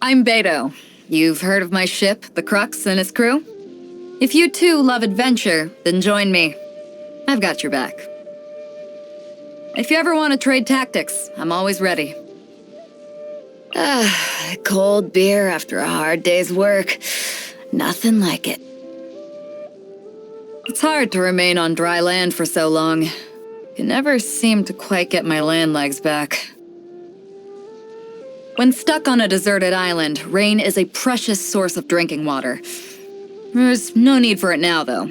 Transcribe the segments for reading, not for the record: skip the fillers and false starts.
I'm Beidou. You've heard of my ship, the Crux, and its crew? If you too love adventure, then join me. I've got your back. If you ever want to trade tactics, I'm always ready. Cold beer after a hard day's work. Nothing like it. It's hard to remain on dry land for so long. I never seem to quite get my land legs back. When stuck on a deserted island, rain is a precious source of drinking water. There's no need for it now, though.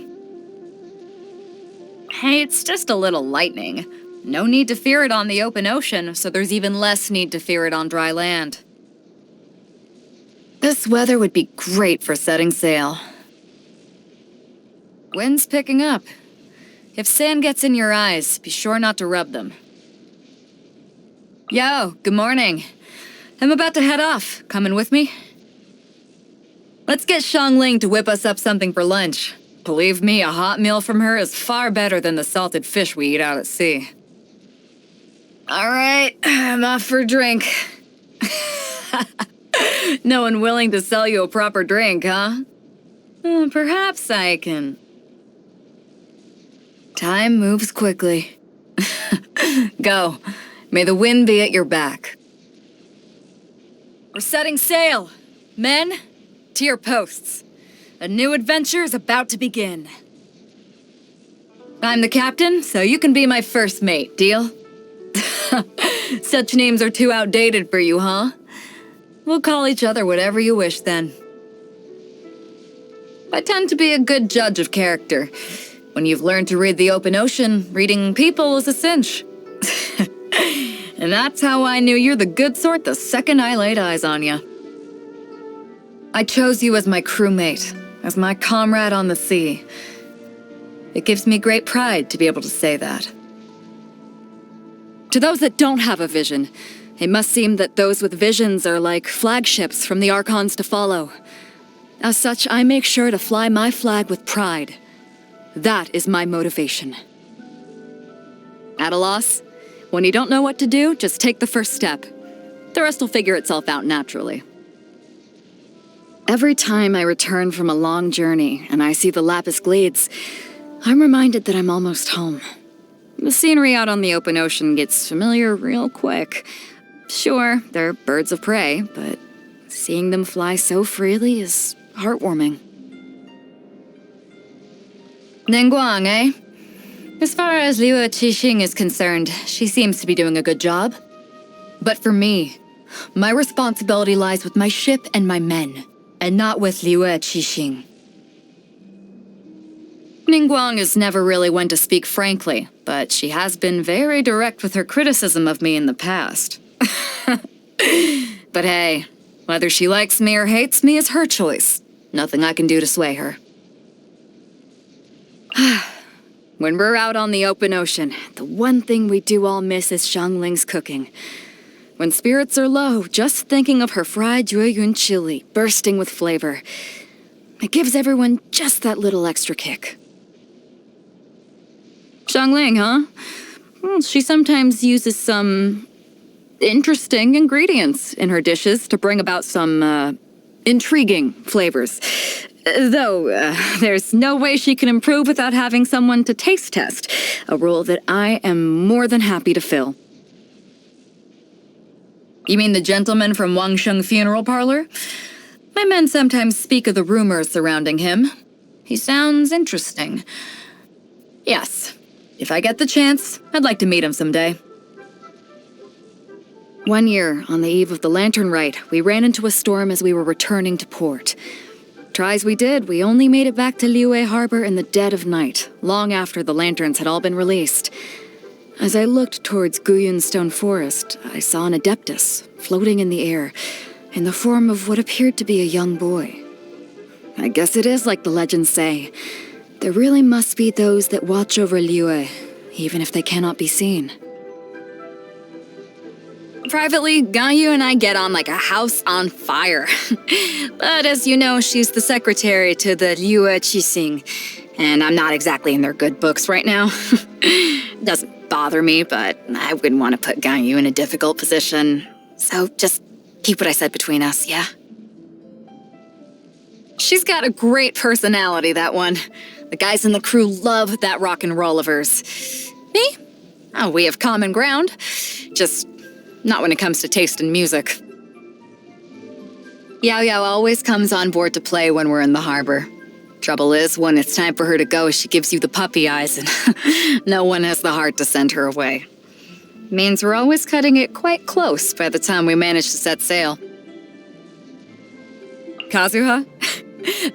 Hey, it's just a little lightning. No need to fear it on the open ocean, so there's even less need to fear it on dry land. This weather would be great for setting sail. Wind's picking up. If sand gets in your eyes, be sure not to rub them. Yo, good morning. I'm about to head off. Coming with me? Let's get Xiangling to whip us up something for lunch. Believe me, a hot meal from her is far better than the salted fish we eat out at sea. All right, I'm off for a drink. No one willing to sell you a proper drink, huh? Perhaps I can... Time moves quickly. Go. May the wind be at your back. We're setting sail. Men, to your posts. A new adventure is about to begin. I'm the captain, so you can be my first mate, deal? Such names are too outdated for you, huh? We'll call each other whatever you wish, then. I tend to be a good judge of character. When you've learned to read the open ocean, reading people is a cinch. And that's how I knew you're the good sort the second I laid eyes on you. I chose you as my crewmate, as my comrade on the sea. It gives me great pride to be able to say that. To those that don't have a vision, it must seem that those with visions are like flagships from the Archons to follow. As such, I make sure to fly my flag with pride. That is my motivation. At a loss? When you don't know what to do, just take the first step. The rest will figure itself out naturally. Every time I return from a long journey and I see the Lapis Glades, I'm reminded that I'm almost home. The scenery out on the open ocean gets familiar real quick. Sure, they're birds of prey, but seeing them fly so freely is heartwarming. Ningguang, eh? As far as Liu Qixing is concerned, she seems to be doing a good job. But for me, my responsibility lies with my ship and my men, and not with Liu Qixing. Ningguang is never really one to speak frankly, but she has been very direct with her criticism of me in the past. But hey, whether she likes me or hates me is her choice. Nothing I can do to sway her. When we're out on the open ocean, the one thing we do all miss is Xiangling's cooking. When spirits are low, just thinking of her fried Jueyun chili bursting with flavor, it gives everyone just that little extra kick. Xiangling, huh? Well, she sometimes uses some interesting ingredients in her dishes to bring about some, intriguing flavors. Though, there's no way she can improve without having someone to taste test, a role that I am more than happy to fill. You mean the gentleman from Wangsheng Funeral Parlor? My men sometimes speak of the rumors surrounding him. He sounds interesting. Yes, if I get the chance, I'd like to meet him someday. One year, on the eve of the Lantern Rite, we ran into a storm as we were returning to port. Try as we did, we only made it back to Liyue Harbor in the dead of night, long after the lanterns had all been released. As I looked towards Guyun Stone Forest, I saw an Adeptus floating in the air, in the form of what appeared to be a young boy. I guess it is like the legends say. There really must be those that watch over Liyue, even if they cannot be seen. Privately, Ganyu and I get on like a house on fire. But as you know, she's the secretary to the Liu Qixing, and I'm not exactly in their good books right now. Doesn't bother me, but I wouldn't want to put Ganyu in a difficult position. So just Keep what I said between us, yeah? She's got a great personality, that one. The guys in the crew love that rock and roll of hers. Me? Oh, we have common ground. Just not when it comes to taste in music. Yao Yao always comes on board to play when we're in the harbor. Trouble is, when it's time for her to go, she gives you the puppy eyes, and no one has the heart to send her away. Means we're always cutting it quite close by the time we manage to set sail. Kazuha?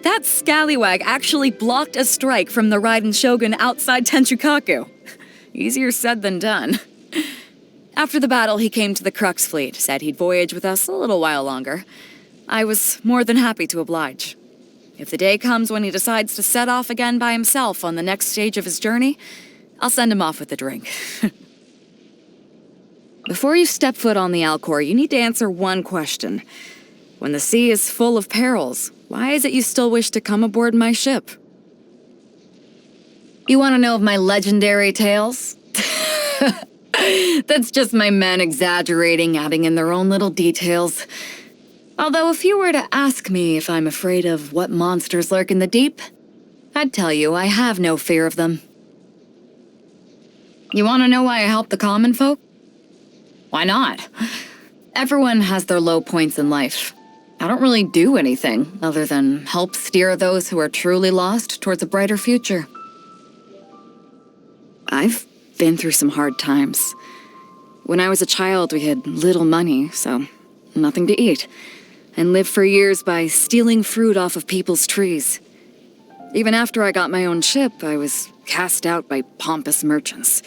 That scallywag actually blocked a strike from the Raiden Shogun outside Tenchukaku. Easier said than done. After the battle, he came to the Crux fleet, said he'd voyage with us a little while longer. I was more than happy to oblige. If the day comes when he decides to set off again by himself on the next stage of his journey, I'll send him off with a drink. Before you step foot on the Alcor, you need to answer one question. When the sea is full of perils, why is it you still wish to come aboard my ship? You want to know of my legendary tales? That's just my men exaggerating, adding in their own little details. Although if you were to ask me if I'm afraid of what monsters lurk in the deep, I'd tell you I have no fear of them. You want to know why I help the common folk? Why not? Everyone has their low points in life. I don't really do anything other than help steer those who are truly lost towards a brighter future. I've been through some hard times. When I was a child, we had little money, so nothing to eat, and lived for years by stealing fruit off of people's trees. Even after I got my own ship, I was cast out by pompous merchants.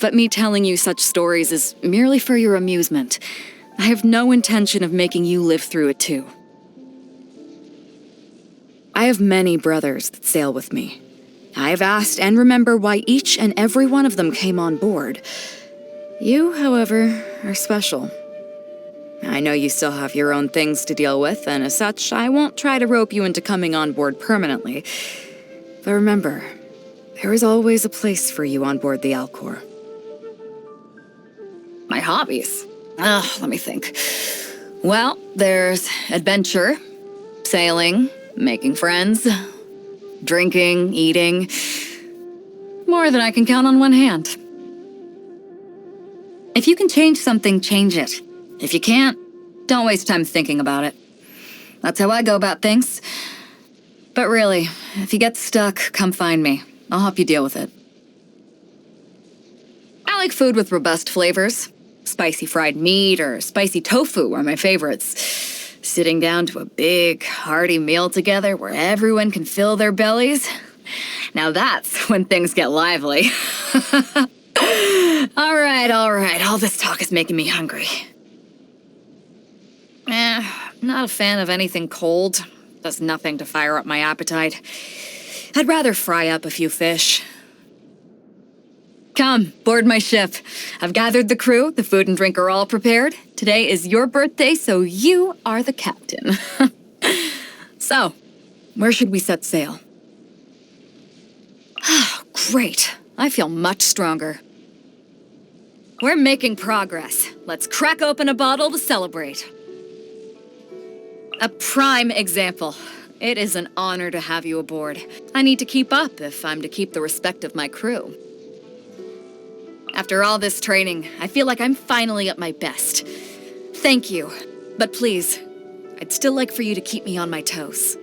But me telling you such stories is merely for your amusement. I have no intention of making you live through it too. I have many brothers that sail with me. I have asked and remember why each and every one of them came on board. You, however, are special. I know you still have your own things to deal with, and as such, I won't try to rope you into coming on board permanently. But remember, there is always a place for you on board the Alcor. My hobbies? Let me think. Well, there's adventure, sailing, making friends, drinking, eating. More than I can count on one hand. If you can change something, change it. If you can't, don't waste time thinking about it. That's how I go about things. But really, if you get stuck, come find me. I'll help you deal with it. I like food with robust flavors. Spicy fried meat or spicy tofu are my favorites. Sitting down to a big, hearty meal together where everyone can fill their bellies. Now that's when things get lively. All right. All this talk is making me hungry. Not a fan of anything cold. Does nothing to fire up my appetite. I'd rather fry up a few fish. Come, board my ship. I've gathered the crew, the food and drink are all prepared. Today is your birthday, so you are the captain. So, where should we set sail? Oh, great. I feel much stronger. We're making progress. Let's crack open a bottle to celebrate. A prime example. It is an honor to have you aboard. I need to keep up if I'm to keep the respect of my crew. After all this training, I feel like I'm finally at my best. Thank you. But please, I'd still like for you to keep me on my toes.